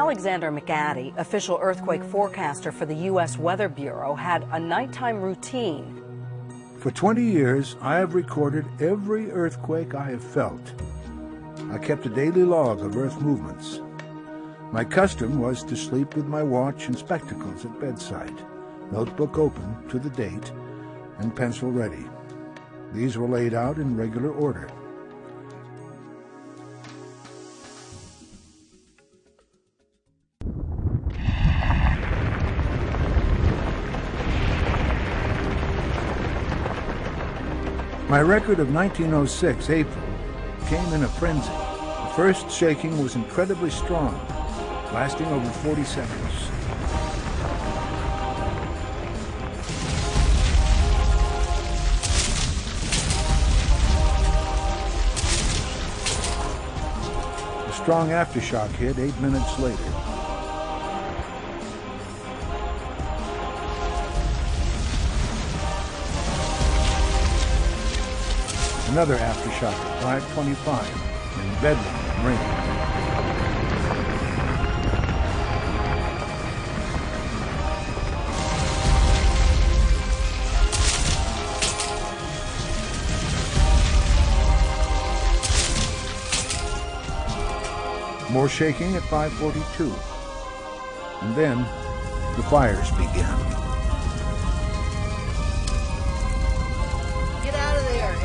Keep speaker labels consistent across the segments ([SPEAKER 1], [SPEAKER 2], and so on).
[SPEAKER 1] Alexander McAddy, official earthquake forecaster for the U.S. Weather Bureau, had a nighttime routine.
[SPEAKER 2] For 20 years, I have recorded every earthquake I have felt. I kept a daily log of earth movements. My custom was to sleep with my watch and spectacles at bedside, notebook open to the date, and pencil ready. These were laid out in regular order. My record of 1906 April came in a frenzy. The first shaking was incredibly strong, lasting over 40 seconds. A strong aftershock hit 8 minutes later. Another aftershock at 5:25 in bedlam rain. More shaking at 5:42. And then the fires began.
[SPEAKER 3] Get out of there!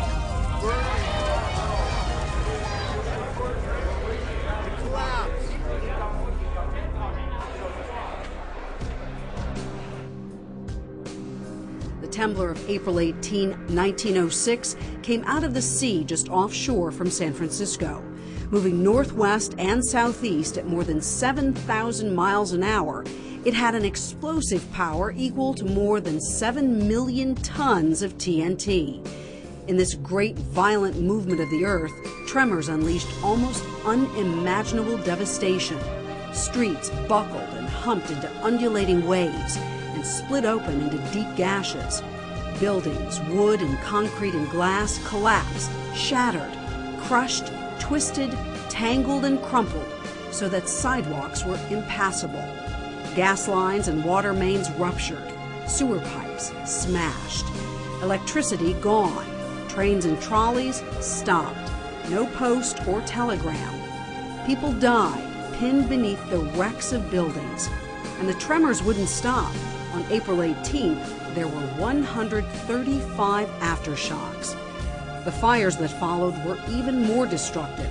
[SPEAKER 4] The Temblor of April 18, 1906 came out of the sea just offshore from San Francisco. Moving northwest and southeast at more than 7,000 miles an hour, it had an explosive power equal to more than 7 million tons of TNT. In this great violent movement of the earth, tremors unleashed almost unimaginable devastation. Streets buckled and humped into undulating waves and split open into deep gashes. Buildings, wood and concrete and glass collapsed, shattered, crushed, twisted, tangled and crumpled so that sidewalks were impassable. Gas lines and water mains ruptured, sewer pipes smashed, electricity gone, trains and trolleys stopped, no post or telegram. People died pinned beneath the wrecks of buildings, and the tremors wouldn't stop. On April 18th, there were 135 aftershocks. The fires that followed were even more destructive.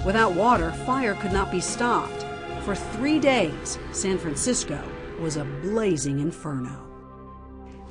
[SPEAKER 4] Without water, fire could not be stopped. For 3 days, San Francisco was a blazing inferno.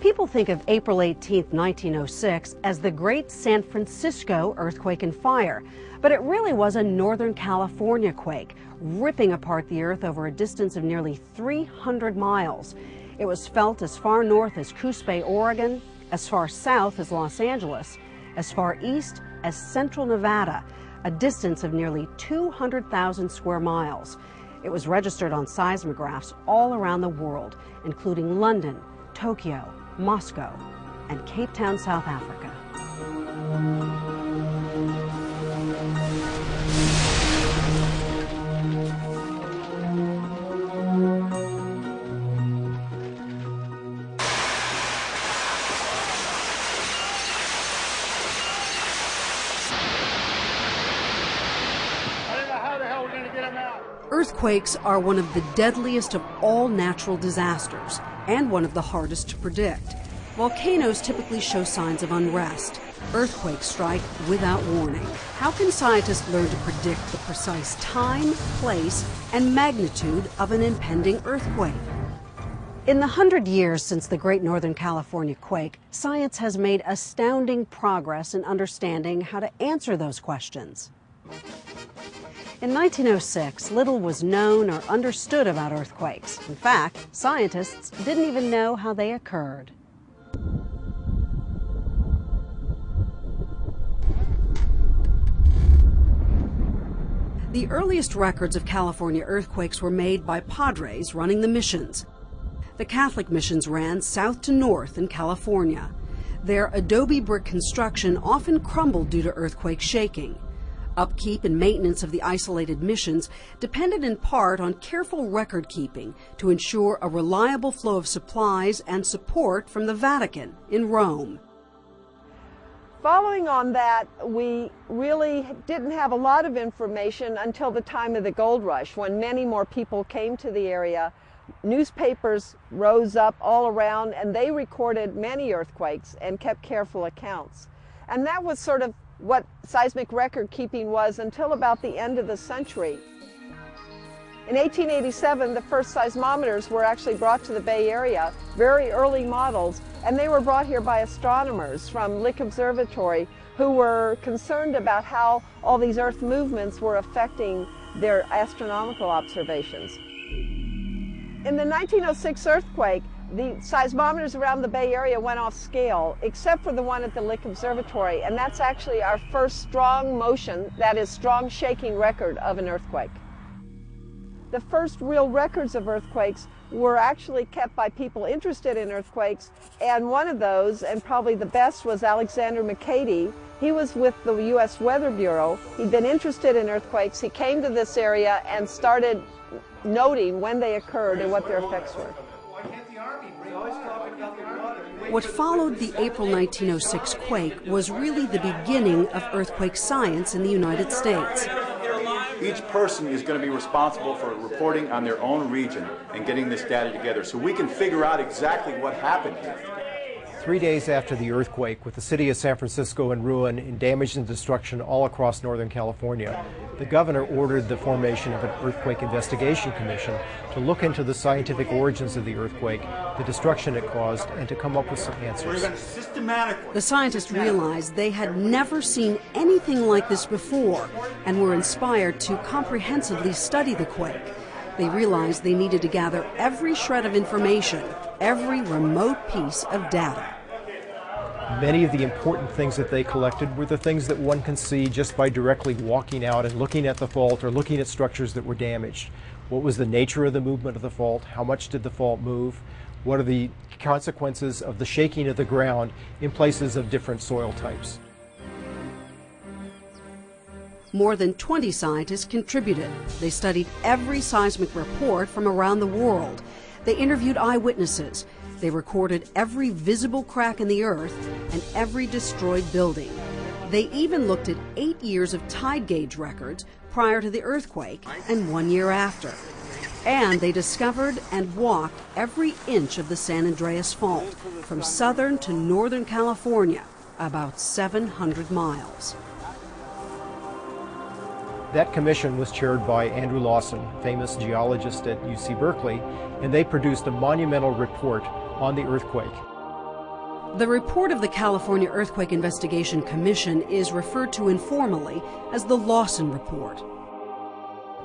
[SPEAKER 5] People think of April 18, 1906 as the Great San Francisco Earthquake and Fire, but it really was a Northern California quake, ripping apart the earth over a distance of nearly 300 miles. It was felt as far north as Coos Bay, Oregon, as far south as Los Angeles, as far east as central Nevada, a distance of nearly 200,000 square miles. It was registered on seismographs all around the world, including London, Tokyo, Moscow, and Cape Town, South Africa.
[SPEAKER 4] Earthquakes are one of the deadliest of all natural disasters and one of the hardest to predict. Volcanoes typically show signs of unrest. Earthquakes strike without warning. How can scientists learn to predict the precise time, place, and magnitude of an impending earthquake?
[SPEAKER 5] In the 100 years since the Great Northern California quake, science has made astounding progress in understanding how to answer those questions. In 1906, little was known or understood about earthquakes. In fact, scientists didn't even know how they occurred.
[SPEAKER 4] The earliest records of California earthquakes were made by padres running the missions. The Catholic missions ran south to north in California. Their adobe brick construction often crumbled due to earthquake shaking. Upkeep and maintenance of the isolated missions depended in part on careful record keeping to ensure a reliable flow of supplies and support from the Vatican in Rome.
[SPEAKER 3] Following on that, we really didn't have a lot of information until the time of the gold rush, when many more people came to the area. Newspapers rose up all around, and they recorded many earthquakes and kept careful accounts. And that was sort of what seismic record keeping was until about the end of the century. In 1887, the first seismometers were actually brought to the Bay Area, very early models, and they were brought here by astronomers from Lick Observatory who were concerned about how all these Earth movements were affecting their astronomical observations. In the 1906 earthquake, the seismometers around the Bay Area went off scale, except for the one at the Lick Observatory, and that's actually our first strong motion, that is strong shaking record of an earthquake. The first real records of earthquakes were actually kept by people interested in earthquakes, and one of those, and probably the best, was Alexander McCady. He was with the U.S. Weather Bureau. He'd been interested in earthquakes. He came to this area and started noting when they occurred and what their effects were.
[SPEAKER 4] What followed the April 1906 quake was really the beginning of earthquake science in the United States.
[SPEAKER 6] Each person is going to be responsible for reporting on their own region and getting this data together so we can figure out exactly what happened here.
[SPEAKER 7] 3 days after the earthquake, with the city of San Francisco in ruin and damage and destruction all across Northern California, the governor ordered the formation of an earthquake investigation commission to look into the scientific origins of the earthquake, the destruction it caused, and to come up with some answers.
[SPEAKER 4] The scientists realized they had never seen anything like this before and were inspired to comprehensively study the quake. They realized they needed to gather every shred of information, every remote piece of data.
[SPEAKER 7] Many of the important things that they collected were the things that one can see just by directly walking out and looking at the fault or looking at structures that were damaged. What was the nature of the movement of the fault? How much did the fault move? What are the consequences of the shaking of the ground in places of different soil types?
[SPEAKER 4] More than 20 scientists contributed. They studied every seismic report from around the world. They interviewed eyewitnesses. They recorded every visible crack in the earth and every destroyed building. They even looked at 8 years of tide gauge records prior to the earthquake and 1 year after. And they discovered and walked every inch of the San Andreas Fault from southern to northern California, about 700 miles.
[SPEAKER 7] That commission was chaired by Andrew Lawson, famous geologist at UC Berkeley, and they produced a monumental report on the earthquake.
[SPEAKER 4] The report of the California Earthquake Investigation Commission is referred to informally as the Lawson Report.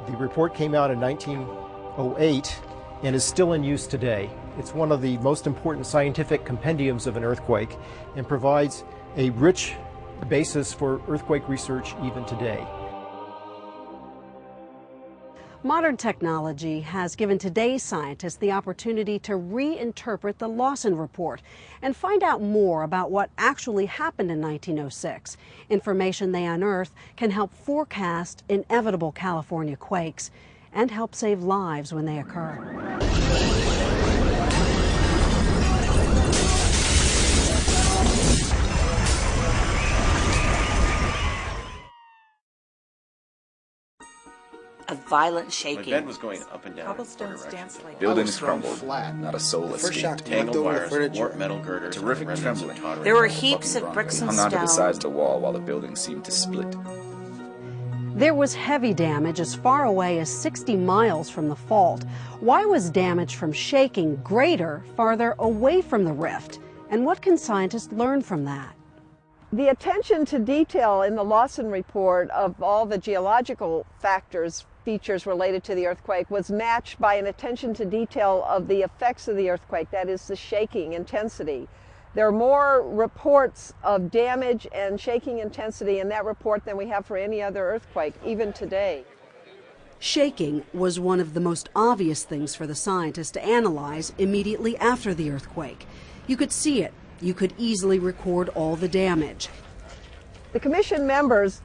[SPEAKER 7] The report came out in 1908 and is still in use today. It's one of the most important scientific compendiums of an earthquake and provides a rich basis for earthquake research even today.
[SPEAKER 5] Modern technology has given today's scientists the opportunity to reinterpret the Lawson Report and find out more about what actually happened in 1906. Information they unearth can help forecast inevitable California quakes and help save lives when they occur.
[SPEAKER 8] A violent shaking.
[SPEAKER 9] My bed was going up and down.
[SPEAKER 8] Cobblestones danced like
[SPEAKER 9] Buildings crumbled. Flat, not a soul escaped. Tangled wires, warped metal girders, terrific trembling.
[SPEAKER 8] There were heaps of bricks and
[SPEAKER 9] hung onto the
[SPEAKER 8] stone.
[SPEAKER 9] sides of the wall while the building seemed to split.
[SPEAKER 5] There was heavy damage as far away as 60 miles from the fault. Why was damage from shaking greater farther away from the rift? And what can scientists learn from that?
[SPEAKER 3] The attention to detail in the Lawson Report of all the geological features related to the earthquake was matched by an attention to detail of the effects of the earthquake, that is the shaking intensity. There are more reports of damage and shaking intensity in that report than we have for any other earthquake, even today.
[SPEAKER 4] Shaking was one of the most obvious things for the scientists to analyze immediately after the earthquake. You could see it. You could easily record all the damage.
[SPEAKER 3] The commission members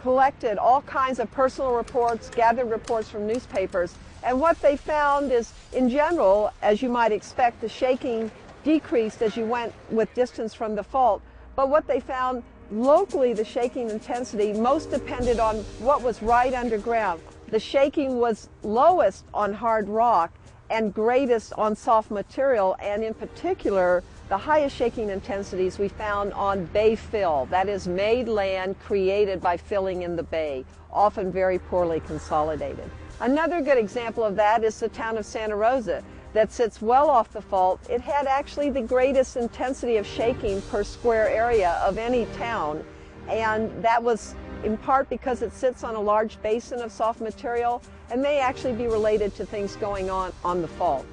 [SPEAKER 3] collected all kinds of personal reports, gathered reports from newspapers, and what they found is, in general, as you might expect, the shaking decreased as you went with distance from the fault. But what they found locally, the shaking intensity most depended on what was right underground. The shaking was lowest on hard rock and greatest on soft material, and in particular, the highest shaking intensities we found on bay fill, that is made land created by filling in the bay, often very poorly consolidated. Another good example of that is the town of Santa Rosa that sits well off the fault. It had actually the greatest intensity of shaking per square area of any town, and that was in part because it sits on a large basin of soft material and may actually be related to things going on the fault.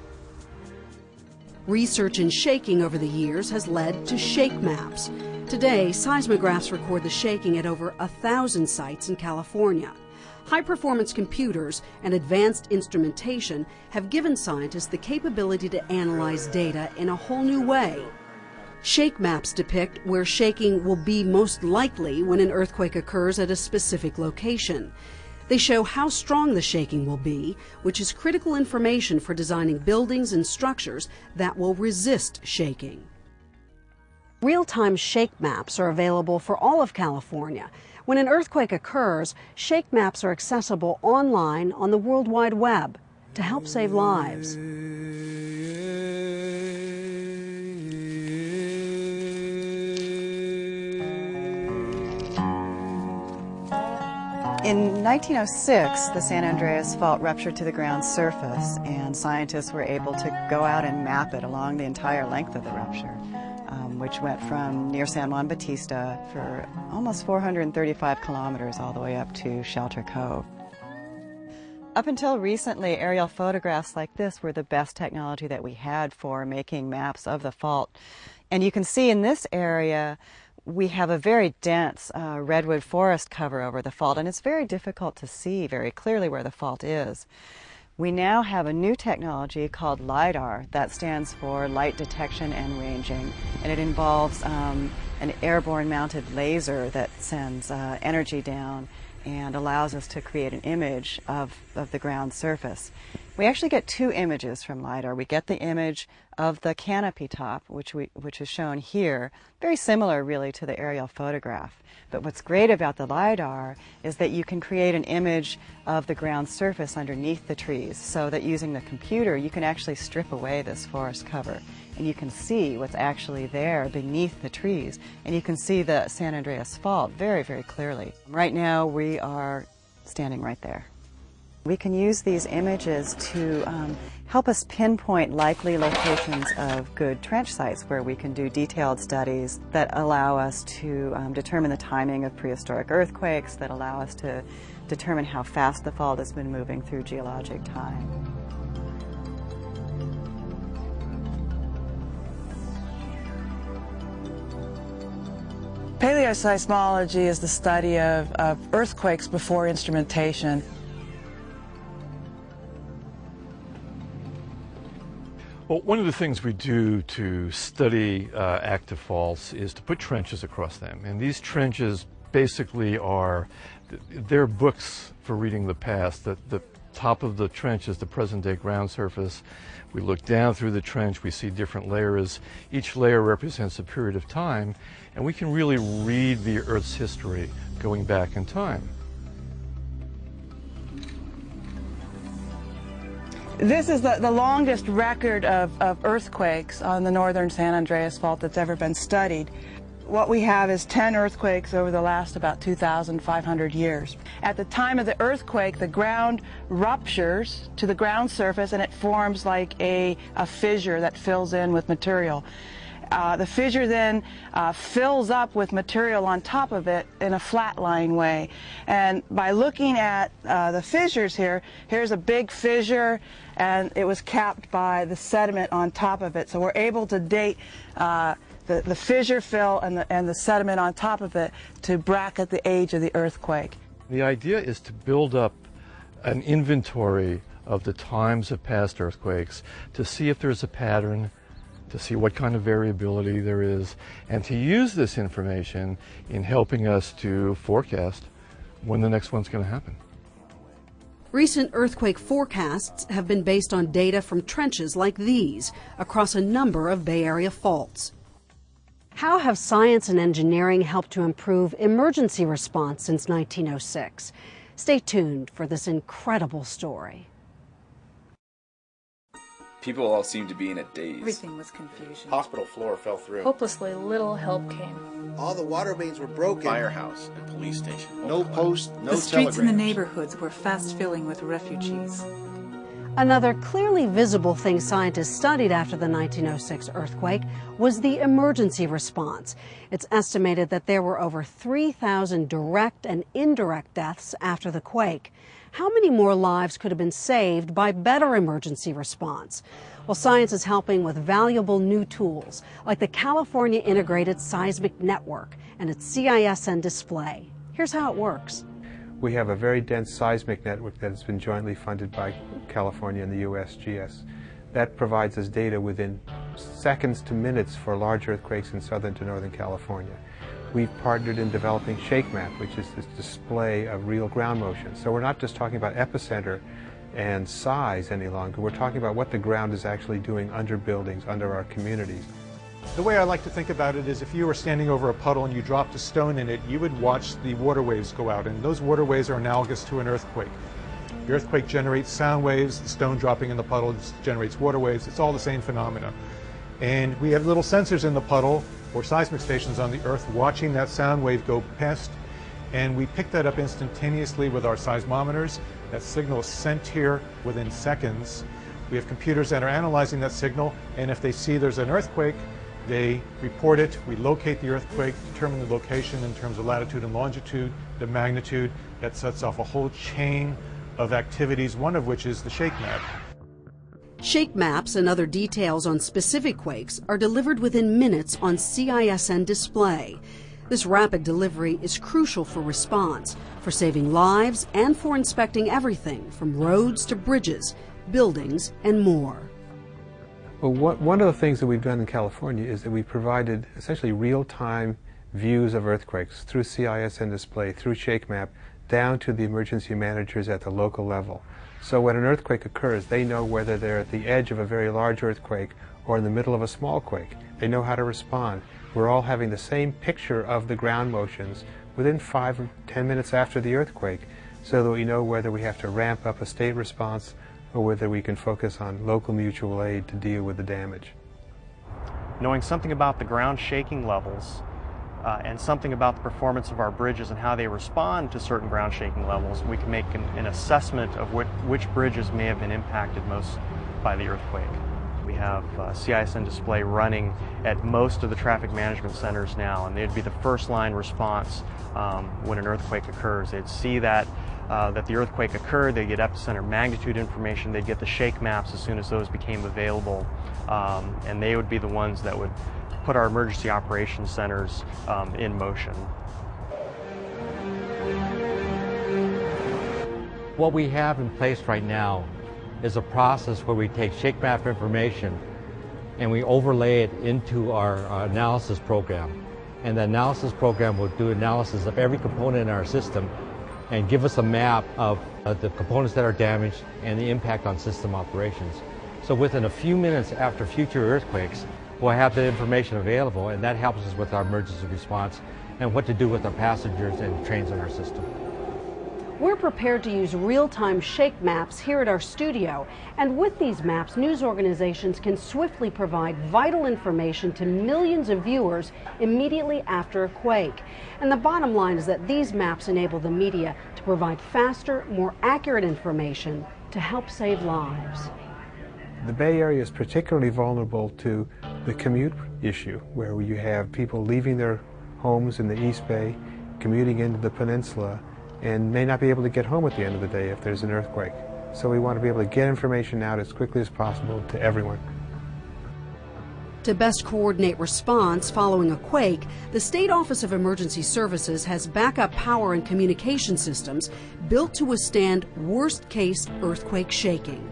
[SPEAKER 4] Research in shaking over the years has led to shake maps. Today, seismographs record the shaking at over 1,000 sites in California. High-performance computers and advanced instrumentation have given scientists the capability to analyze data in a whole new way. Shake maps depict where shaking will be most likely when an earthquake occurs at a specific location. They show how strong the shaking will be, which is critical information for designing buildings and structures that will resist shaking.
[SPEAKER 5] Real-time shake maps are available for all of California. When an earthquake occurs, shake maps are accessible online on the World Wide Web to help save lives.
[SPEAKER 10] In 1906, the San Andreas Fault ruptured to the ground surface, and scientists were able to go out and map it along the entire length of the rupture, which went from near San Juan Bautista for almost 435 kilometers all the way up to Shelter Cove. Up until recently, aerial photographs like this were the best technology that we had for making maps of the fault. And you can see in this area, we have a very dense redwood forest cover over the fault, and it's very difficult to see very clearly where the fault is. We now have a new technology called LIDAR, that stands for Light Detection and Ranging, and it involves an airborne mounted laser that sends energy down and allows us to create an image of the ground surface. We actually get two images from LIDAR. We get the image of the canopy top, which is shown here, very similar really to the aerial photograph. But what's great about the LIDAR is that you can create an image of the ground surface underneath the trees, so that using the computer you can actually strip away this forest cover and you can see what's actually there beneath the trees, and you can see the San Andreas Fault very, very clearly. Right now we are standing right there. We can use these images to help us pinpoint likely locations of good trench sites where we can do detailed studies that allow us to determine the timing of prehistoric earthquakes, that allow us to determine how fast the fault has been moving through geologic time.
[SPEAKER 11] Paleoseismology is the study of earthquakes before instrumentation.
[SPEAKER 12] Well, one of the things we do to study active faults is to put trenches across them. And these trenches basically they're books for reading the past. The top of the trench is the present-day ground surface. We look down through the trench, we see different layers. Each layer represents a period of time, and we can really read the Earth's history going back in time.
[SPEAKER 11] This is the longest record of earthquakes on the northern San Andreas Fault that's ever been studied. What we have is 10 earthquakes over the last about 2,500 years. At the time of the earthquake, the ground ruptures to the ground surface and it forms like a fissure that fills in with material. The fissure then fills up with material on top of it in a flat-lying way. And by looking at the fissures here, here's a big fissure, and it was capped by the sediment on top of it. So we're able to date the fissure fill and the sediment on top of it to bracket the age of the earthquake.
[SPEAKER 12] The idea is to build up an inventory of the times of past earthquakes to see if there's a pattern, to see what kind of variability there is, and to use this information in helping us to forecast when the next one's going to happen.
[SPEAKER 4] Recent earthquake forecasts have been based on data from trenches like these across a number of Bay Area faults.
[SPEAKER 5] How have science and engineering helped to improve emergency response since 1906? Stay tuned for this incredible story.
[SPEAKER 9] People all seemed to be in a daze.
[SPEAKER 13] Everything was confusion.
[SPEAKER 14] Hospital floor fell through.
[SPEAKER 13] Hopelessly little help came.
[SPEAKER 14] All the water mains were broken.
[SPEAKER 9] Firehouse and police station.
[SPEAKER 14] No post, no
[SPEAKER 13] The streets in the neighborhoods were fast filling with refugees.
[SPEAKER 5] Another clearly visible thing scientists studied after the 1906 earthquake was the emergency response. It's estimated that there were over 3,000 direct and indirect deaths after the quake. How many more lives could have been saved by better emergency response? Well, science is helping with valuable new tools, like the California Integrated Seismic Network and its CISN display. Here's how it works.
[SPEAKER 15] We have a very dense seismic network that has been jointly funded by California and the USGS. That provides us data within seconds to minutes for large earthquakes in southern to northern California. We've partnered in developing ShakeMap, which is this display of real ground motion. So we're not just talking about epicenter and size any longer. We're talking about what the ground is actually doing under buildings, under our communities.
[SPEAKER 16] The way I like to think about it is if you were standing over a puddle and you dropped a stone in it, you would watch the water waves go out, and those water waves are analogous to an earthquake. The earthquake generates sound waves, the stone dropping in the puddle generates water waves. It's all the same phenomena. And we have little sensors in the puddle or seismic stations on the earth watching that sound wave go past, and we pick that up instantaneously with our seismometers. That signal is sent here within seconds. We have computers that are analyzing that signal, and if they see there's an earthquake, they report it. We locate the earthquake, determine the location in terms of latitude and longitude, the magnitude. That sets off a whole chain of activities, one of which is the shake map.
[SPEAKER 4] Shake maps and other details on specific quakes are delivered within minutes on CISN display. This rapid delivery is crucial for response, for saving lives, and for inspecting everything from roads to bridges, buildings, and more.
[SPEAKER 15] Well, one of the things that we've done in California is that we provided essentially real-time views of earthquakes through CISN display, through ShakeMap, down to the emergency managers at the local level. So when an earthquake occurs, they know whether they're at the edge of a very large earthquake or in the middle of a small quake. They know how to respond. We're all having the same picture of the ground motions within 5 or 10 minutes after the earthquake, so that we know whether we have to ramp up a state response or whether we can focus on local mutual aid to deal with the damage.
[SPEAKER 17] Knowing something about the ground shaking levels and something about the performance of our bridges and how they respond to certain ground shaking levels, we can make an assessment of which bridges may have been impacted most by the earthquake. We have CISN display running at most of the traffic management centers now, and they'd be the first line response when an earthquake occurs. They'd see that the earthquake occurred, they'd get epicenter magnitude information, they'd get the shake maps as soon as those became available, and they would be the ones that would put our emergency operations centers in motion.
[SPEAKER 18] What we have in place right now is a process where we take shake map information and we overlay it into our analysis program. And the analysis program will do analysis of every component in our system and give us a map of the components that are damaged and the impact on system operations. So within a few minutes after future earthquakes, we'll have that information available, and that helps us with our emergency response and what to do with our passengers and trains in our system.
[SPEAKER 5] We're prepared to use real-time shake maps here at our studio, and with these maps, news organizations can swiftly provide vital information to millions of viewers immediately after a quake. And the bottom line is that these maps enable the media to provide faster, more accurate information to help save lives.
[SPEAKER 15] The Bay Area is particularly vulnerable to the commute issue, where you have people leaving their homes in the East Bay, commuting into the peninsula, and may not be able to get home at the end of the day if there's an earthquake. So we want to be able to get information out as quickly as possible to everyone.
[SPEAKER 4] To best coordinate response following a quake, the State Office of Emergency Services has backup power and communication systems built to withstand worst-case earthquake shaking.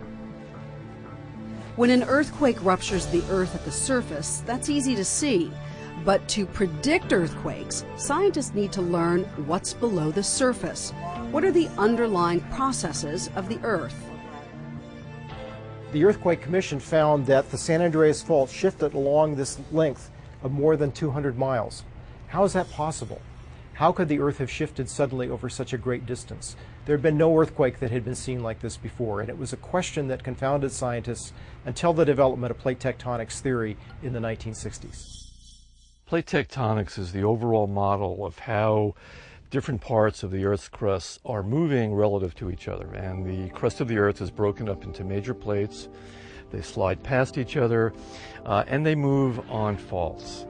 [SPEAKER 4] When an earthquake ruptures the earth at the surface, that's easy to see. But to predict earthquakes, scientists need to learn what's below the surface. What are the underlying processes of the Earth?
[SPEAKER 7] The Earthquake Commission found that the San Andreas Fault shifted along this length of more than 200 miles. How is that possible? How could the Earth have shifted suddenly over such a great distance? There had been no earthquake that had been seen like this before, and it was a question that confounded scientists until the development of plate tectonics theory in the 1960s.
[SPEAKER 12] Plate tectonics is the overall model of how different parts of the Earth's crust are moving relative to each other. And the crust of the Earth is broken up into major plates. They slide past each other, and they move on faults.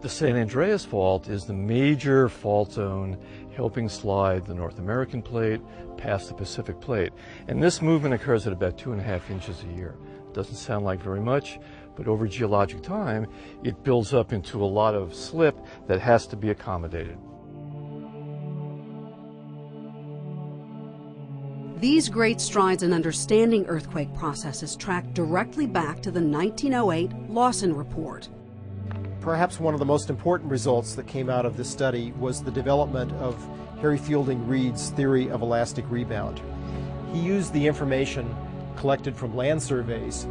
[SPEAKER 12] The San Andreas Fault is the major fault zone helping slide the North American plate past the Pacific plate. And this movement occurs at about 2.5 inches a year. Doesn't sound like very much, but over geologic time, it builds up into a lot of slip that has to be accommodated.
[SPEAKER 4] These great strides in understanding earthquake processes track directly back to the 1908 Lawson Report.
[SPEAKER 7] Perhaps one of the most important results that came out of this study was the development of Harry Fielding Reid's theory of elastic rebound. He used the information collected from land surveys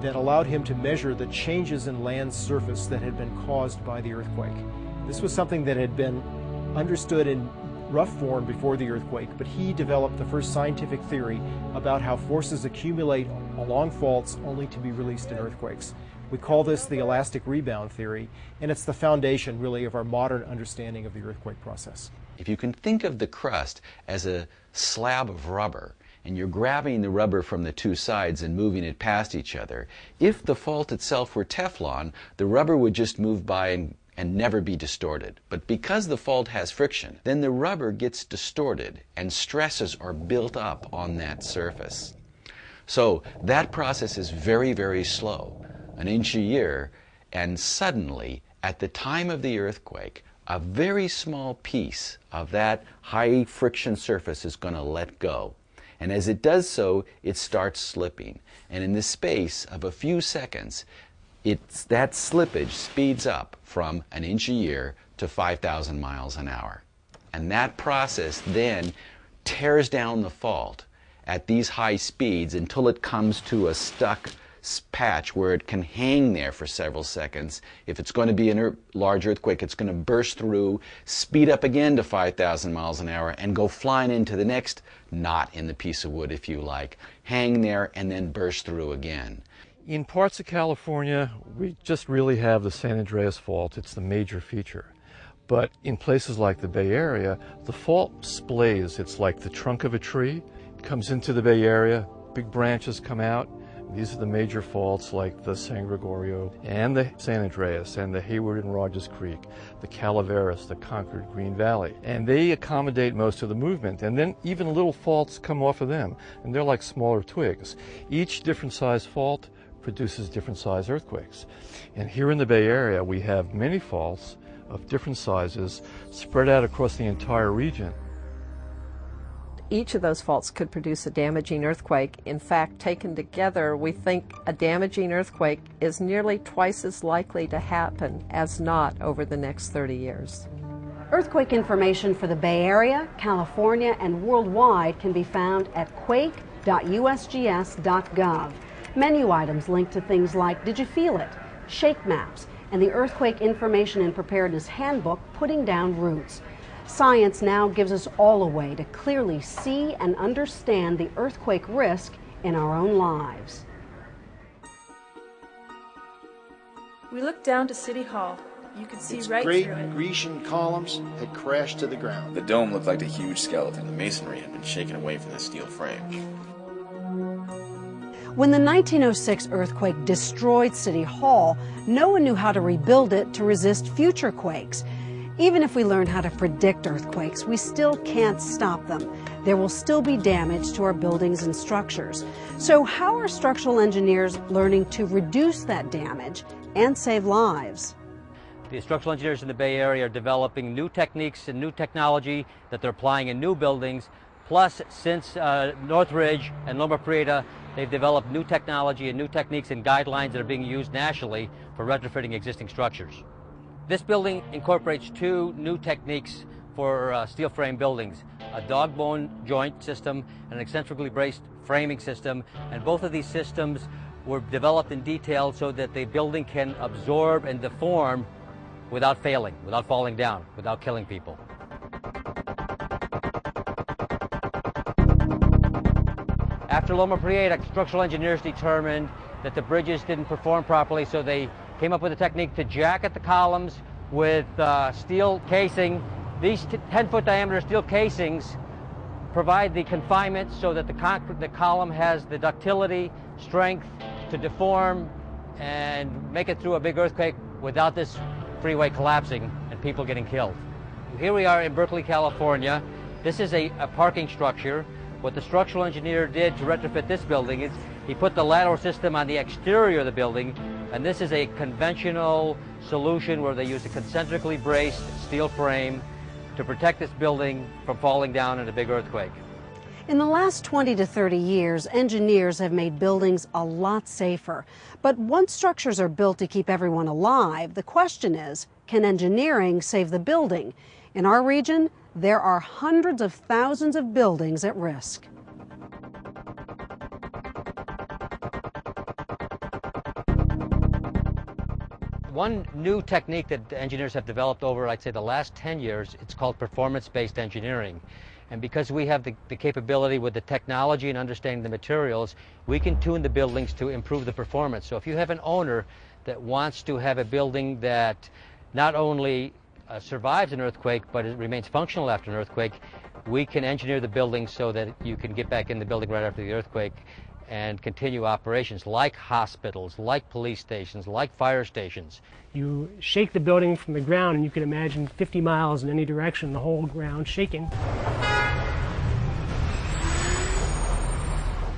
[SPEAKER 7] that allowed him to measure the changes in land surface that had been caused by the earthquake. This was something that had been understood in rough form before the earthquake, but he developed the first scientific theory about how forces accumulate along faults only to be released in earthquakes. We call this the elastic rebound theory, and it's the foundation, really, of our modern understanding of the earthquake process.
[SPEAKER 19] If you can think of the crust as a slab of rubber, and you're grabbing the rubber from the two sides and moving it past each other, if the fault itself were Teflon, the rubber would just move by and never be distorted. But because the fault has friction, then the rubber gets distorted and stresses are built up on that surface. So that process is very, very slow, 1 inch a year, and suddenly, at the time of the earthquake, a very small piece of that high friction surface is going to let go. And as it does so, it starts slipping. And in the space of a few seconds, that slippage speeds up from 1 inch a year to 5,000 miles an hour. And that process then tears down the fault at these high speeds until it comes to a stuck patch where it can hang there for several seconds. If it's going to be a large earthquake, it's going to burst through, speed up again to 5,000 miles an hour, and go flying into the next knot in the piece of wood, if you like, hang there, and then burst through again.
[SPEAKER 12] In parts of California, we just really have the San Andreas Fault. It's the major feature. But in places like the Bay Area, the fault splays. It's like the trunk of a tree. It comes into the Bay Area, big branches come out. These are the major faults like the San Gregorio and the San Andreas and the Hayward and Rogers Creek, the Calaveras, the Concord Green Valley. And they accommodate most of the movement. And then even little faults come off of them, and they're like smaller twigs. Each different size fault produces different size earthquakes. And here in the Bay Area, we have many faults of different sizes spread out across the entire region.
[SPEAKER 3] Each of those faults could produce a damaging earthquake. In fact, taken together, we think a damaging earthquake is nearly twice as likely to happen as not over the next 30 years.
[SPEAKER 4] Earthquake information for the Bay Area, California, and worldwide can be found at quake.usgs.gov. Menu items link to things like Did You Feel It?, shake maps, and the Earthquake Information and Preparedness Handbook, Putting Down Roots. Science now gives us all a way to clearly see and understand the earthquake risk in our own lives.
[SPEAKER 13] We looked down to City Hall. You could see
[SPEAKER 14] Its
[SPEAKER 13] right
[SPEAKER 14] great
[SPEAKER 13] through it.
[SPEAKER 14] Grecian columns had crashed to the ground.
[SPEAKER 9] The dome looked like a huge skeleton. The masonry had been shaken away from the steel frame.
[SPEAKER 4] When the 1906 earthquake destroyed City Hall, no one knew how to rebuild it to resist future quakes. Even if we learn how to predict earthquakes, we still can't stop them. There will still be damage to our buildings and structures. So how are structural engineers learning to reduce that damage and save lives?
[SPEAKER 20] The structural engineers in the Bay Area are developing new techniques and new technology that they're applying in new buildings. Plus, since Northridge and Loma Prieta, they've developed new technology and new techniques and guidelines that are being used nationally for retrofitting existing structures. This building incorporates two new techniques for steel frame buildings, a dog bone joint system and an eccentrically braced framing system, and both of these systems were developed in detail so that the building can absorb and deform without failing, without falling down, without killing people. After Loma Prieta, structural engineers determined that the bridges didn't perform properly, so they came up with a technique to jacket the columns with steel casing. These 10-foot diameter steel casings provide the confinement so that the column has the ductility, strength to deform and make it through a big earthquake without this freeway collapsing and people getting killed. Here we are in Berkeley, California. This is a parking structure. What the structural engineer did to retrofit this building is he put the lateral system on the exterior of the building, and this is a conventional solution where they use a concentrically braced steel frame to protect this building from falling down in a big earthquake.
[SPEAKER 5] In the last 20 to 30 years, engineers have made buildings a lot safer. But once structures are built to keep everyone alive, the question is, can engineering save the building? In our region, there are hundreds of thousands of buildings at risk.
[SPEAKER 20] One new technique that engineers have developed over, I'd say, the last 10 years, it's called performance-based engineering. And because we have the capability with the technology and understanding the materials, we can tune the buildings to improve the performance. So if you have an owner that wants to have a building that not only survives an earthquake, but it remains functional after an earthquake, we can engineer the building so that you can get back in the building right after the earthquake and continue operations like hospitals, like police stations, like fire stations.
[SPEAKER 21] You shake the building from the ground and you can imagine 50 miles in any direction, the whole ground shaking.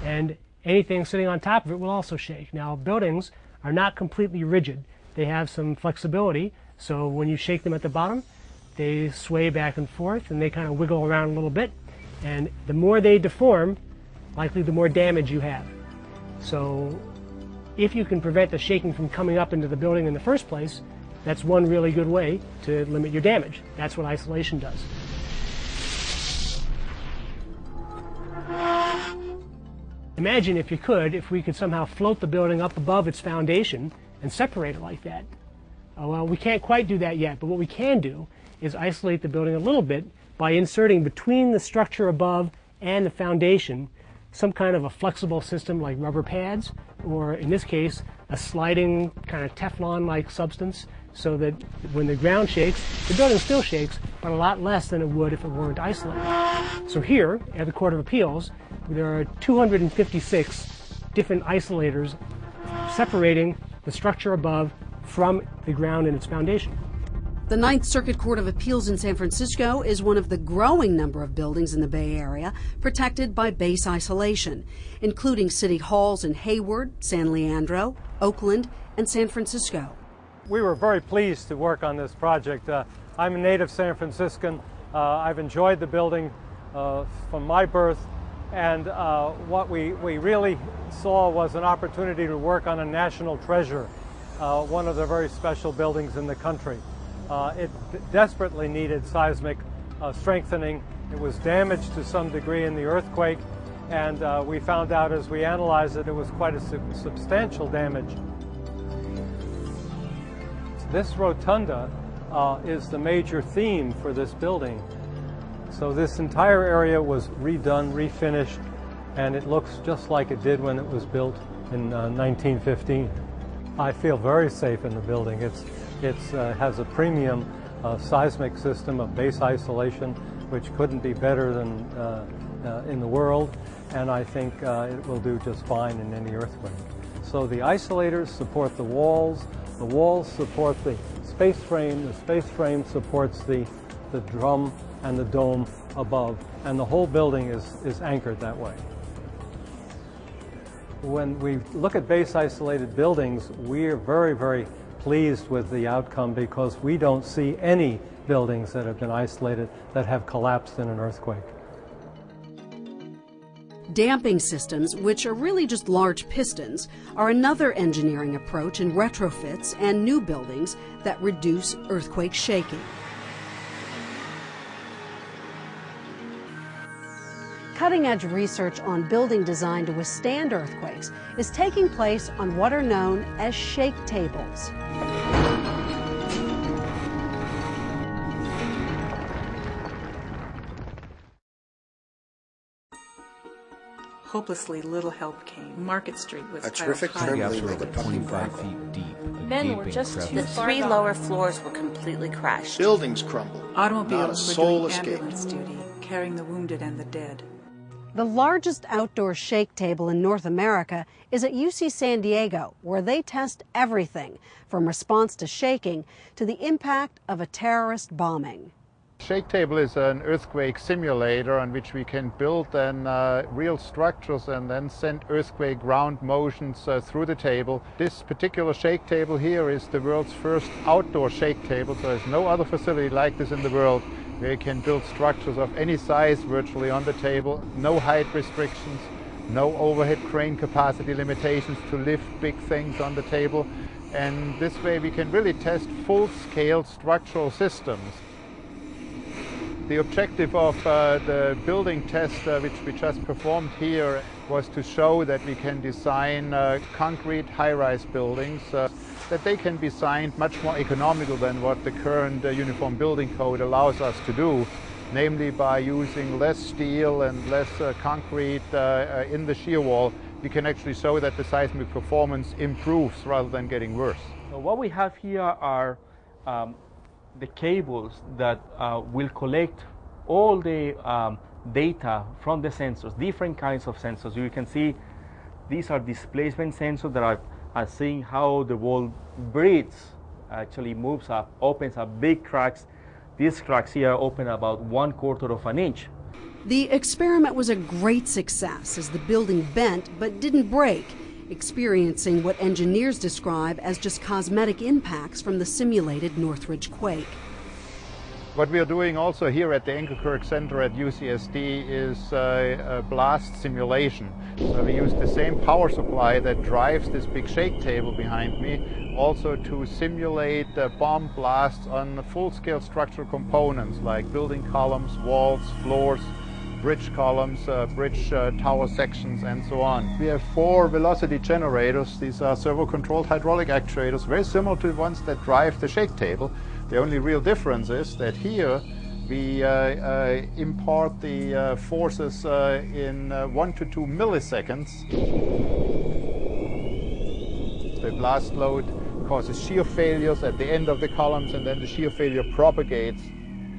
[SPEAKER 21] And anything sitting on top of it will also shake. Now, buildings are not completely rigid. They have some flexibility, so when you shake them at the bottom, they sway back and forth and they kind of wiggle around a little bit. And the more they deform, likely the more damage you have. So if you can prevent the shaking from coming up into the building in the first place, that's one really good way to limit your damage. That's what isolation does. Imagine, if you could, if we could somehow float the building up above its foundation and separate it like that. Well, we can't quite do that yet, but what we can do is isolate the building a little bit by inserting between the structure above and the foundation some kind of a flexible system like rubber pads, or in this case, a sliding kind of Teflon-like substance, so that when the ground shakes, the building still shakes, but a lot less than it would if it weren't isolated. So here, at the Court of Appeals, there are 256 different isolators separating the structure above from the ground and its foundation.
[SPEAKER 4] The Ninth Circuit Court of Appeals in San Francisco is one of the growing number of buildings in the Bay Area protected by base isolation, including city halls in Hayward, San Leandro, Oakland, and San Francisco.
[SPEAKER 22] We were very pleased to work on this project. I'm a native San Franciscan. I've enjoyed the building from my birth, and what we really saw was an opportunity to work on a national treasure, one of the very special buildings in the country. It desperately needed seismic strengthening. It was damaged to some degree in the earthquake, and we found out as we analyzed it, it was quite a substantial damage. This rotunda is the major theme for this building. So this entire area was redone, refinished, and it looks just like it did when it was built in 1915. I feel very safe in the building. It has a premium seismic system of base isolation, which couldn't be better than in the world, and I think it will do just fine in any earthquake. So the isolators support the walls support the space frame supports the drum and the dome above, and the whole building is anchored that way. When we look at base isolated buildings, we are very, very pleased with the outcome, because we don't see any buildings that have been isolated that have collapsed in an earthquake.
[SPEAKER 4] Damping systems, which are really just large pistons, are another engineering approach in retrofits and new buildings that reduce earthquake shaking. Cutting-edge research on building design to withstand earthquakes is taking place on what are known as shake tables.
[SPEAKER 13] Hopelessly little help came. Market Street was
[SPEAKER 14] A terrific trembling like a
[SPEAKER 1] 25 feet deep.
[SPEAKER 13] Men were just too
[SPEAKER 8] The
[SPEAKER 13] far
[SPEAKER 8] 3
[SPEAKER 13] gone.
[SPEAKER 8] lower floors were completely crashed.
[SPEAKER 14] Buildings crumbled. Not a
[SPEAKER 13] Automobiles were
[SPEAKER 14] soul
[SPEAKER 13] doing
[SPEAKER 14] escaped.
[SPEAKER 13] ambulance duty, carrying the wounded and the dead.
[SPEAKER 4] The largest outdoor shake table in North America is at UC San Diego, where they test everything from response to shaking to the impact of a terrorist bombing.
[SPEAKER 2] Shake table is an earthquake simulator on which we can build then real structures and then send earthquake ground motions through the table. This particular shake table here is the world's first outdoor shake table, so there's no other facility like this in the world where you can build structures of any size virtually on the table. No height restrictions, no overhead crane capacity limitations to lift big things on the table. And this way we can really test full-scale structural systems. The objective of the building test which we just performed here was to show that we can design concrete high-rise buildings, that they can be designed much more economical than what the current Uniform Building Code allows us to do, namely by using less steel and less concrete in the shear wall. We can actually show that the seismic performance improves rather than getting worse.
[SPEAKER 23] So what we have here are the cables that will collect all the data from the sensors, different kinds of sensors. You can see these are displacement sensors that are seeing how the wall breathes, actually moves up, opens up big cracks. These cracks here open about 1/4 of an inch.
[SPEAKER 4] The experiment was a great success as the building bent but didn't break, experiencing what engineers describe as just cosmetic impacts from the simulated Northridge quake.
[SPEAKER 2] What we are doing also here at the Engelkirk Center at UCSD is a blast simulation. So we use the same power supply that drives this big shake table behind me also to simulate bomb blasts on full-scale structural components like building columns, walls, floors, bridge columns, bridge tower sections, and so on. We have 4 velocity generators. These are servo-controlled hydraulic actuators, very similar to the ones that drive the shake table. The only real difference is that here we impart the forces in 1 to 2 milliseconds. The blast load causes shear failures at the end of the columns, and then the shear failure propagates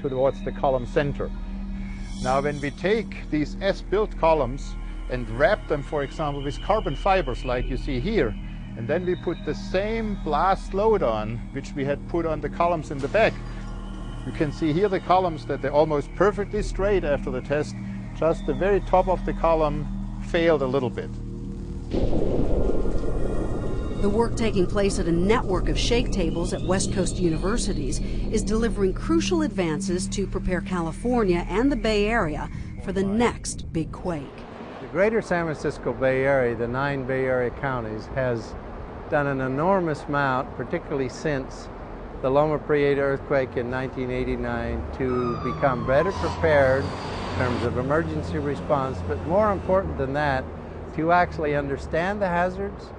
[SPEAKER 2] towards the column center. Now when we take these S-built columns and wrap them, for example, with carbon fibers like you see here, and then we put the same blast load on which we had put on the columns in the back, you can see here the columns that they're almost perfectly straight after the test, just the very top of the column failed a little bit.
[SPEAKER 4] The work taking place at a network of shake tables at West Coast universities is delivering crucial advances to prepare California and the Bay Area for the next big quake.
[SPEAKER 24] The greater San Francisco Bay Area, the 9 Bay Area counties, has done an enormous amount, particularly since the Loma Prieta earthquake in 1989, to become better prepared in terms of emergency response, but more important than that, to actually understand the hazards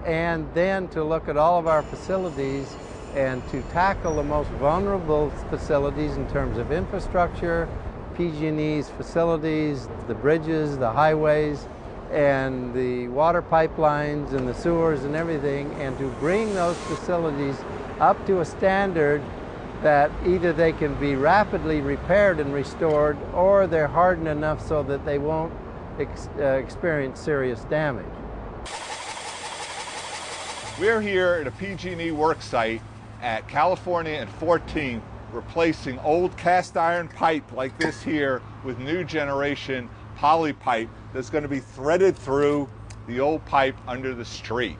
[SPEAKER 24] and then to look at all of our facilities and to tackle the most vulnerable facilities in terms of infrastructure, PG&E's facilities, the bridges, the highways, and the water pipelines and the sewers and everything, and to bring those facilities up to a standard that either they can be rapidly repaired and restored, or they're hardened enough so that they won't experience serious damage.
[SPEAKER 25] We're here at a PG&E work site at California and 14th, replacing old cast iron pipe like this here with new generation poly pipe that's going to be threaded through the old pipe under the street.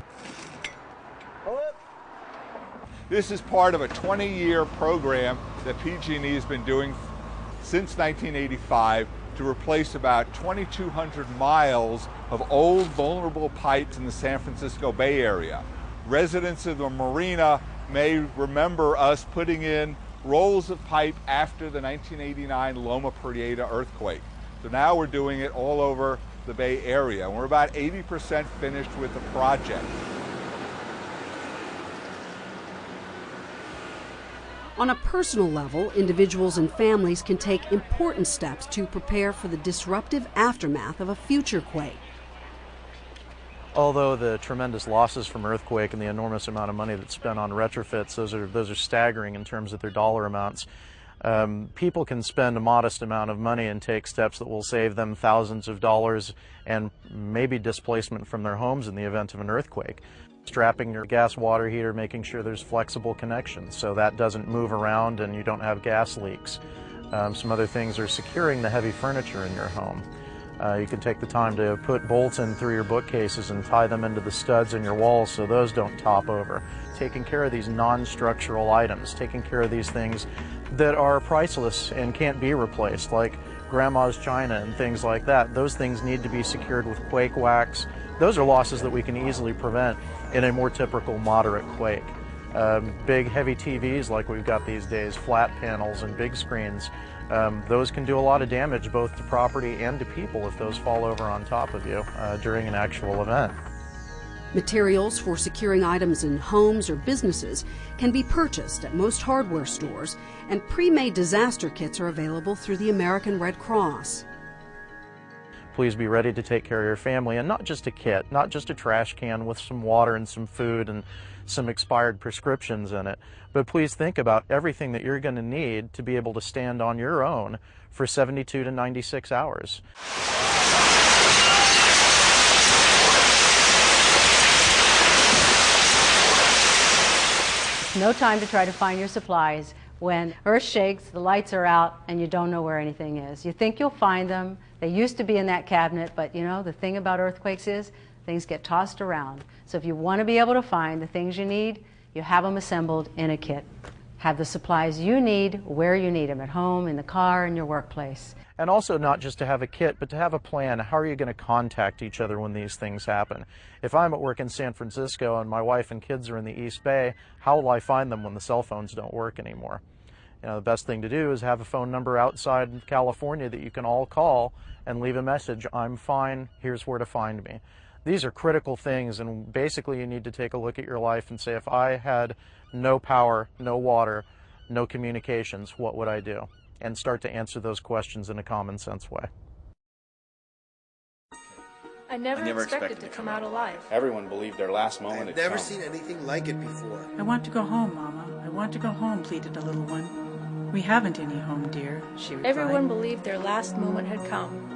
[SPEAKER 25] This is part of a 20-year program that PG&E has been doing since 1985 to replace about 2,200 miles of old vulnerable pipes in the San Francisco Bay Area. Residents of the marina may remember us putting in rolls of pipe after the 1989 Loma Prieta earthquake. So now we're doing it all over the Bay Area. And we're about 80% finished with the project.
[SPEAKER 4] On a personal level, individuals and families can take important steps to prepare for the disruptive aftermath of a future quake.
[SPEAKER 17] Although the tremendous losses from earthquake and the enormous amount of money that's spent on retrofits, those are staggering in terms of their dollar amounts. People can spend a modest amount of money and take steps that will save them thousands of dollars and maybe displacement from their homes in the event of an earthquake. Strapping your gas water heater, making sure there's flexible connections so that doesn't move around and you don't have gas leaks. Some other things are securing the heavy furniture in your home. You can take the time to put bolts in through your bookcases and tie them into the studs in your walls so those don't top over. Taking care of these non-structural items, taking care of these things that are priceless and can't be replaced, like grandma's china and things like that. Those things need to be secured with quake wax. Those are losses that we can easily prevent in a more typical moderate quake. Big heavy TVs like we've got these days, flat panels and big screens, those can do a lot of damage both to property and to people if those fall over on top of you during an actual event.
[SPEAKER 4] Materials for securing items in homes or businesses can be purchased at most hardware stores, and pre-made disaster kits are available through the American Red Cross.
[SPEAKER 17] Please be ready to take care of your family, and not just a kit, not just a trash can with some water and some food and some expired prescriptions in it, but please think about everything that you're going to need to be able to stand on your own for 72 to 96 hours.
[SPEAKER 1] No time to try to find your supplies. When earth shakes, the lights are out, and you don't know where anything is. You think you'll find them. They used to be in that cabinet, but you know, the thing about earthquakes is things get tossed around. So if you want to be able to find the things you need, you have them assembled in a kit. Have the supplies you need where you need them, at home, in the car, in your workplace.
[SPEAKER 17] And also not just to have a kit, but to have a plan. How are you going to contact each other when these things happen? If I'm at work in San Francisco and my wife and kids are in the East Bay, how will I find them when the cell phones don't work anymore? You know, the best thing to do is have a phone number outside California that you can all call and leave a message. I'm fine, here's where to find me. These are critical things, and basically you need to take a look at your life and say, if I had no power, no water, no communications, what would I do? And start to answer those questions in a common sense way.
[SPEAKER 6] I never expected to come out alive.
[SPEAKER 9] Everyone believed their last moment had come.
[SPEAKER 14] I've never seen anything like it before.
[SPEAKER 13] I want to go home, Mama. I want to go home, pleaded the little one. We haven't any home, dear, she replied.
[SPEAKER 6] Everyone believed their last moment had come.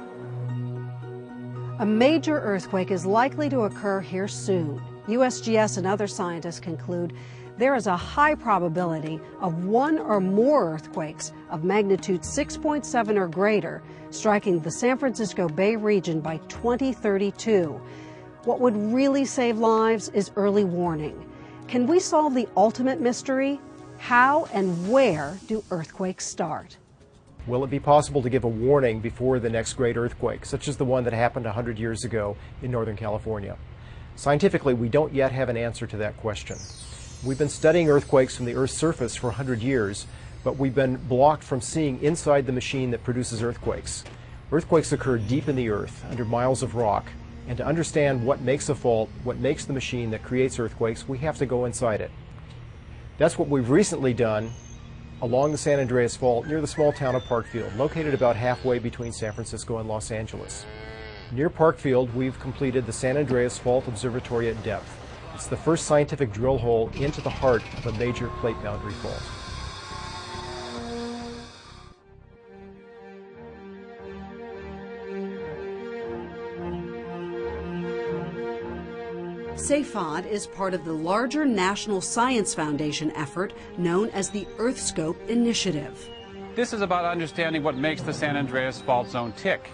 [SPEAKER 5] A major earthquake is likely to occur here soon. USGS and other scientists conclude there is a high probability of one or more earthquakes of magnitude 6.7 or greater striking the San Francisco Bay region by 2032. What would really save lives is early warning. Can we solve the ultimate mystery? How and where do earthquakes start?
[SPEAKER 7] Will it be possible to give a warning before the next great earthquake, such as the one that happened 100 years ago in Northern California? Scientifically, we don't yet have an answer to that question. We've been studying earthquakes from the Earth's surface for 100 years, but we've been blocked from seeing inside the machine that produces earthquakes. Earthquakes occur deep in the Earth, under miles of rock, and to understand what makes a fault, what makes the machine that creates earthquakes, we have to go inside it. That's what we've recently done along the San Andreas Fault near the small town of Parkfield, located about halfway between San Francisco and Los Angeles. Near Parkfield, we've completed the San Andreas Fault Observatory at depth. It's the first scientific drill hole into the heart of a major plate boundary fault.
[SPEAKER 4] SAFOD is part of the larger National Science Foundation effort known as the EarthScope Initiative.
[SPEAKER 10] This is about understanding what makes the San Andreas Fault Zone tick.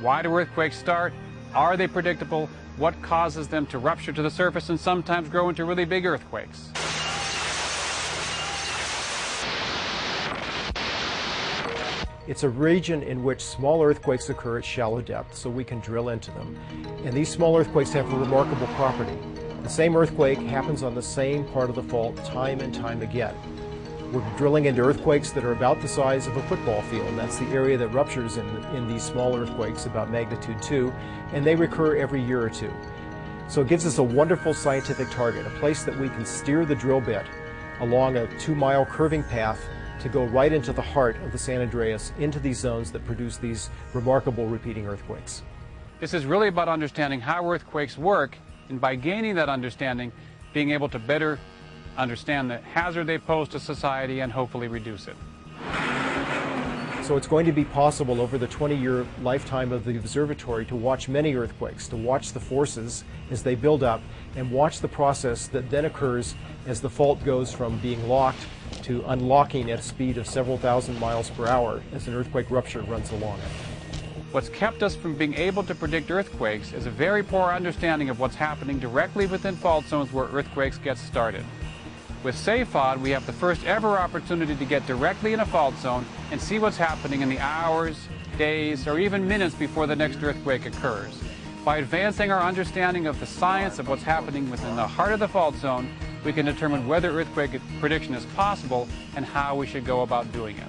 [SPEAKER 10] Why do earthquakes start? Are they predictable? What causes them to rupture to the surface and sometimes grow into really big earthquakes?
[SPEAKER 7] It's a region in which small earthquakes occur at shallow depth, so we can drill into them. And these small earthquakes have a remarkable property. The same earthquake happens on the same part of the fault time and time again. We're drilling into earthquakes that are about the size of a football field. That's the area that ruptures in these small earthquakes, about magnitude 2, and they recur every year or two. So it gives us a wonderful scientific target, a place that we can steer the drill bit along a 2-mile curving path to go right into the heart of the San Andreas, into these zones that produce these remarkable repeating earthquakes.
[SPEAKER 10] This is really about understanding how earthquakes work, and by gaining that understanding, being able to better understand the hazard they pose to society and hopefully reduce it.
[SPEAKER 7] So it's going to be possible over the 20-year lifetime of the observatory to watch many earthquakes, to watch the forces as they build up, and watch the process that then occurs as the fault goes from being locked to unlocking at a speed of several thousand miles per hour as an earthquake rupture runs along it.
[SPEAKER 10] What's kept us from being able to predict earthquakes is a very poor understanding of what's happening directly within fault zones where earthquakes get started. With SAFOD, we have the first ever opportunity to get directly in a fault zone and see what's happening in the hours, days, or even minutes before the next earthquake occurs. By advancing our understanding of the science of what's happening within the heart of the fault zone, we can determine whether earthquake prediction is possible and how we should go about doing it.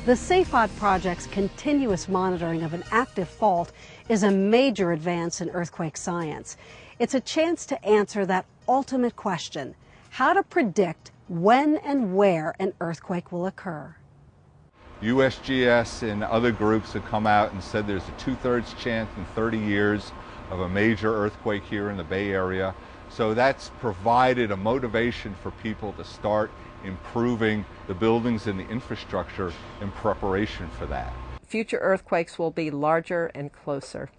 [SPEAKER 5] The SAFOD project's continuous monitoring of an active fault is a major advance in earthquake science. It's a chance to answer that ultimate question: how to predict when and where an earthquake will occur.
[SPEAKER 25] USGS and other groups have come out and said there's a 2/3 chance in 30 years of a major earthquake here in the Bay Area. So that's provided a motivation for people to start improving the buildings and the infrastructure in preparation for that.
[SPEAKER 3] Future earthquakes will be larger and closer.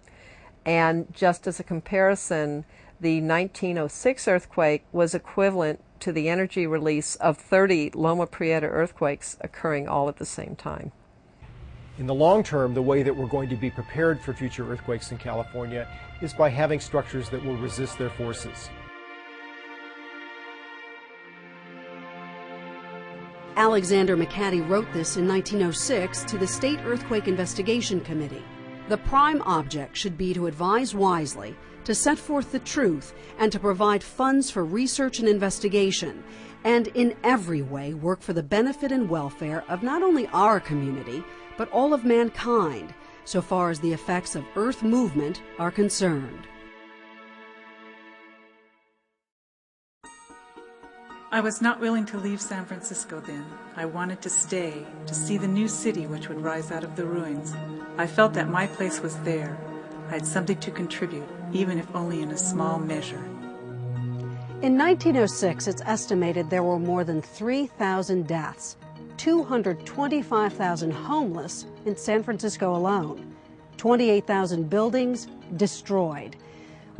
[SPEAKER 3] And just as a comparison, the 1906 earthquake was equivalent to the energy release of 30 Loma Prieta earthquakes occurring all at the same time.
[SPEAKER 7] In the long term, the way that we're going to be prepared for future earthquakes in California is by having structures that will resist their forces.
[SPEAKER 4] Alexander McCaddy wrote this in 1906 to the State Earthquake Investigation Committee. The prime object should be to advise wisely, to set forth the truth, and to provide funds for research and investigation, and in every way work for the benefit and welfare of not only our community, but all of mankind, so far as the effects of Earth movement are concerned.
[SPEAKER 13] I was not willing to leave San Francisco then. I wanted to stay, to see the new city which would rise out of the ruins. I felt that my place was there. I had something to contribute, even if only in a small measure.
[SPEAKER 5] In 1906, it's estimated there were more than 3,000 deaths, 225,000 homeless in San Francisco alone, 28,000 buildings destroyed,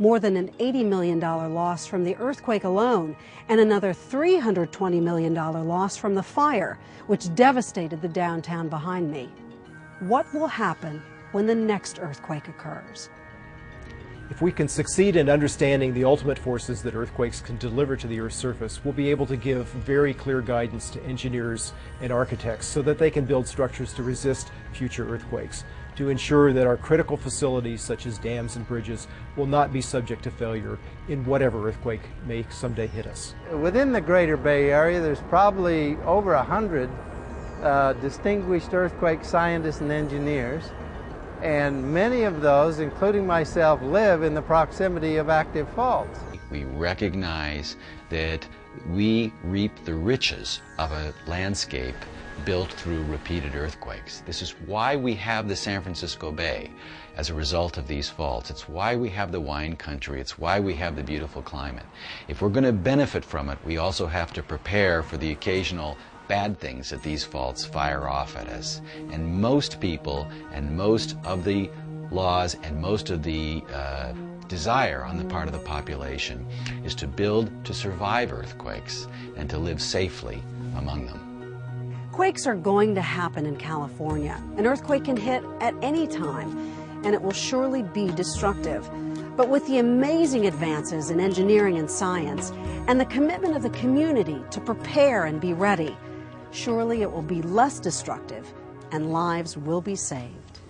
[SPEAKER 5] more than an $80 million loss from the earthquake alone, and another $320 million loss from the fire, which devastated the downtown behind me. What will happen when the next earthquake occurs?
[SPEAKER 7] If we can succeed in understanding the ultimate forces that earthquakes can deliver to the Earth's surface, we'll be able to give very clear guidance to engineers and architects so that they can build structures to resist future earthquakes, to ensure that our critical facilities such as dams and bridges will not be subject to failure in whatever earthquake may someday hit us.
[SPEAKER 24] Within the greater Bay Area, there's probably over 100 distinguished earthquake scientists and engineers. And many of those, including myself, live in the proximity of active faults.
[SPEAKER 11] We recognize that we reap the riches of a landscape built through repeated earthquakes. This is why we have the San Francisco Bay as a result of these faults. It's why we have the wine country. It's why we have the beautiful climate. If we're going to benefit from it, we also have to prepare for the occasional bad things that these faults fire off at us. And most people and most of the laws and most of the desire on the part of the population is to build to survive earthquakes and to live safely among them.
[SPEAKER 5] Quakes are going to happen in California. An earthquake can hit at any time, and it will surely be destructive. But with the amazing advances in engineering and science, and the commitment of the community to prepare and be ready, surely it will be less destructive
[SPEAKER 4] and lives will be saved.